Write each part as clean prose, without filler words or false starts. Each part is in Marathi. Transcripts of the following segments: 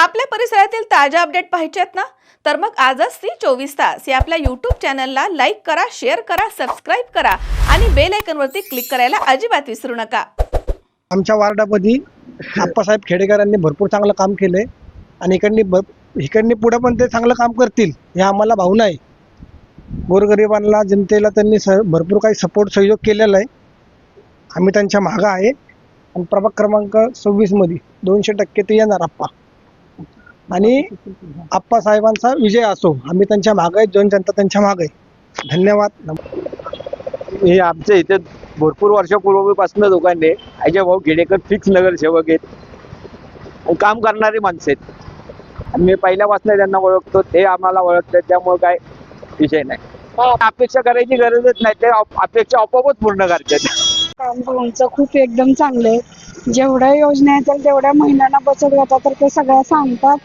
आपल्या परिसरातील ताज्या अपडेट पाहिजेत ना, तर मग आजच ती 24 तास या आपल्या YouTube चॅनलला लाईक करा, शेअर करा, सबस्क्राईब करा आणि बेल आयकॉनवरती क्लिक करायला अजिबात विसरू नका. आमच्या वार्डामध्ये आप्पासाहेब खेडेकरांनी भरपूर चांगलं काम केलंय आणि इकडनी पुढे पण ते चांगलं काम करतील हे आम्हाला भावना आहे. गोरगरिबांना जनतेला त्यांनी भरपूर काही सपोर्ट सहयोग केलेला आहे. आम्ही त्यांच्या मागं आहे आणि प्रभाग क्रमांक 26 मध्ये 200% ते येणार आप्पा आणि आप्पासाहेबांचा विजय असो. आम्ही त्यांच्या मागं आहे, जनता त्यांच्या मागं आहे. धन्यवाद. हे आमच्या इथे भरपूर वर्षापूर्वीपासून लोकांनी अजय भाऊ खेडेकर फिक्स नगरसेवक आहेत आणि काम करणारी माणसं आहेत. मी पहिल्यापासून त्यांना ओळखतो, ते आम्हाला ओळखतात, त्यामुळे काय विषय नाही. अपेक्षा करायची गरजच नाही, ते अपेक्षा आपोआपच पूर्ण करतात. काम भाऊंचं खूप एकदम चांगलं आहे. जेवढ्या योजना येतात तेवढ्या महिलांना बचत गटात तर ते सगळ्या सांगतात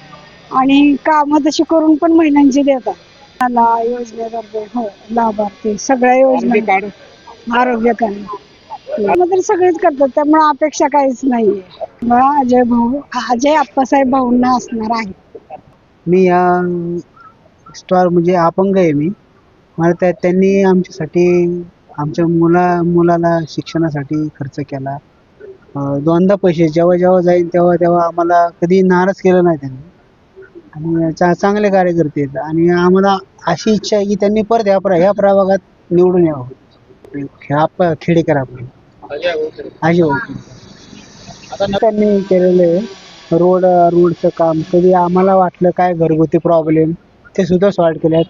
आणि कामं तशी करून पण महिलांची देतात. मला योजनेतर्फे हो लाभार्थी सगळ्या योजना आरोग्य कार्ड तर सगळेच करतात, त्यामुळे अपेक्षा काहीच नाहीये. मग अजय आप्पासाहेब भाऊंना असणार आहे. मी या स्टॉल म्हणजे अपंग आहे मी. मला त्यांनी आमच्यासाठी आमच्या मुलाला शिक्षणासाठी खर्च केला. दोनदा पैसे जेव्हा जाईल तेव्हा आम्हाला कधी नाराज केलं नाही त्यांनी आणि चांगले कार्यकर्ते आहेत आणि आम्हाला अशी इच्छा आहे की त्यांनी परत ह्या प्रभागात निवडून यावं. खेडेकर आपण त्यांनी केलेलं रोडचं काम कधी आम्हाला वाटलं काय घरगुती प्रॉब्लेम ते सुद्धा सॉल्व केल्यात.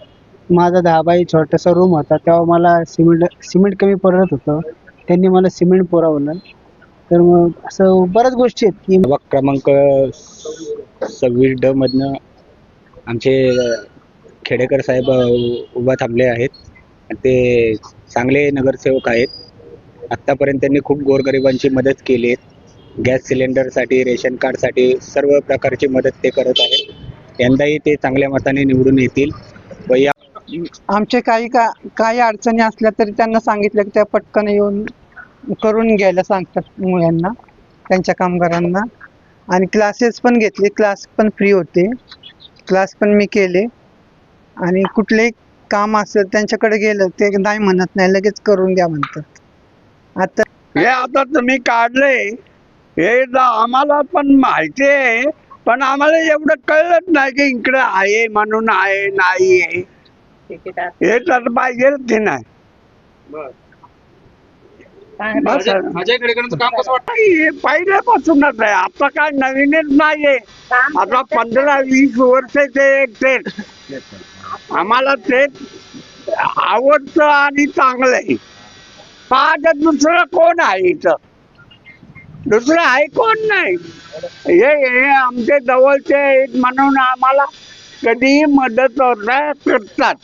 माझा 10 बाय छोटासा रूम होता, तेव्हा मला सिमेंट कमी पडत होतं, त्यांनी मला सिमेंट पुरवलं. तर मग असं बऱ्याच गोष्टी आहेत की प्रभाग क्रमांक 26D मधनं आमचे खेडेकर साहेब उभा थांबले आहेत. ते चांगले नगरसेवक आहेत. आत्तापर्यंत त्यांनी खूप गोरगरिबांची मदत केली आहे. गॅस सिलेंडरसाठी, रेशन कार्डसाठी सर्व प्रकारची मदत ते करत आहेत. यंदाही ते चांगल्या मताने निवडून येतील. व या आमचे काही अडचणी असल्या तरी त्यांना सांगितलं की त्या पटकन येऊन करून घ्यायला सांगतात मुलांना, त्यांच्या कामगारांना. आणि क्लासेस पण घेतले, क्लास पण फ्री होते, क्लास पण मी केले. आणि कुठलेही काम असेल त्यांच्याकडे गेलं ते नाही म्हणत नाही, लगेच करून द्या म्हणतात. आता तुम्ही काढलंय हे आम्हाला पण माहिती आहे, पण आम्हाला एवढं कळलंच नाही की इकडे आहे म्हणून आहे नाही आहे हे तर पाहिजे की नाही. पहिल्यापासूनच आहे, आता काय नवीनच नाहीये. आता 15-20 वर्ष ते आम्हाला ते आवडतं आणि चांगलं आहे. माझं दुसरं कोण आहे इथं? दुसरं आहे कोण नाही. हे आमचे जवळचे आहेत म्हणून आम्हाला कधी मदत करतात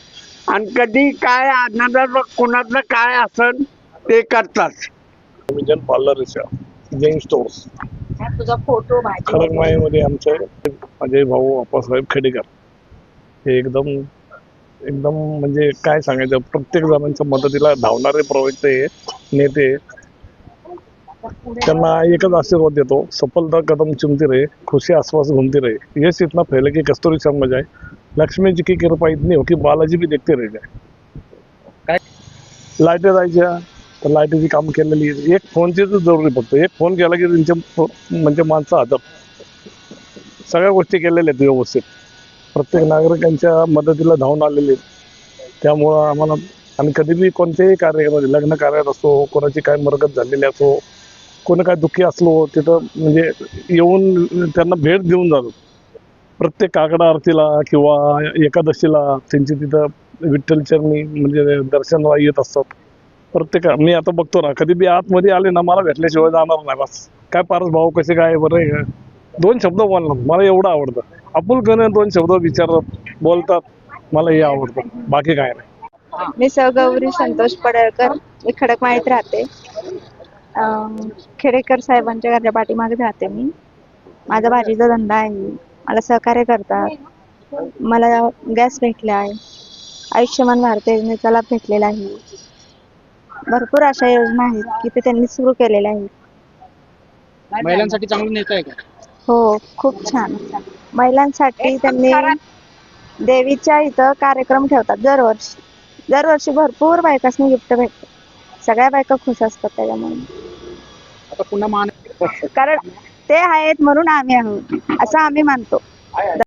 आणि कधी काय आनंदाचं कोणाचं काय असेल ते करतात. पार्लर जैन स्टोर्स तुझा फोटो खडकमाळीमध्ये आमचे अजय भाऊ आप्पासाहेब खेडेकर हे एकदम म्हणजे काय सांगायचं, प्रत्येक जणांच्या मदतीला धावणारे प्रवक्ते नेते. त्यांना एकच आशीर्वाद देतो, सफलता कदम चुमती रहे, खुशी आसपास घूमती रहे. यश इतना फैले की कस्तुरी शर्मा जाए, लक्ष्मी जी की कृपा इतनी हो की बालाजी भी देखते रह जाए. लाईट जायच्या तर लाईटीची काम केलेली. एक फोनची जरुरी, फक्त एक फोन केला की त्यांच्या म्हणजे माणसं हजर. सगळ्या गोष्टी केलेल्या आहेत व्यवस्थित. प्रत्येक नागरिकांच्या मदतीला धावून आलेले. त्यामुळं आम्ही कधी बी कोणत्याही कार्यामध्ये, लग्न कार्यात असो, कोणाची काय मरगत झालेली असो, कोणी काय दुःखी असलो तिथं म्हणजे येऊन त्यांना भेट देऊन जातो. प्रत्येक काकडा आरतीला किंवा एकादशीला त्यांची तिथं विठ्ठलचरणी म्हणजे दर्शनाला येत असतात. प्रत्येक मी आता बघतो ना, कधी बी आतमध्ये आले ना, मला भेटल्याशिवाय जाणार नाही. बस काय पारस भाऊ कसे काय बरं आहे, 2 शब्द बोलणार, मला एवढं आवडतं. आपुलकीने 2 शब्द विचारतात, बोलतात, मला हे आवडतं, बाकी काय नाही. मी गौरी संतोष पडळकर, मी खडकमाळीत राहते. खेडेकर साहेबांच्या घराच्या पाठीमागे राहते मी. माझा भाजीचा धंदा आहे. मला सहकार्य करतात. मला गॅस भेटला आहे, आयुष्यमान भारत योजनेचा लाभ भेटलेला आहे. भरपूर अशा योजना आहेत की ते त्यांनी सुरू केलेल्या आहेत. महिलांसाठी चांगलं नेता आहे का? हो, खूप छान. महिलांसाठी त्यांनी देवीच्या इथं कार्यक्रम ठेवतात दरवर्षी भरपूर बायकांनी गिफ्ट भेटते. सगळ्या बायका खुश असतात त्याच्यामुळे. आता पुन्हा मान कारण ते आहेत म्हणून आम्ही आहोत असं आम्ही मानतो.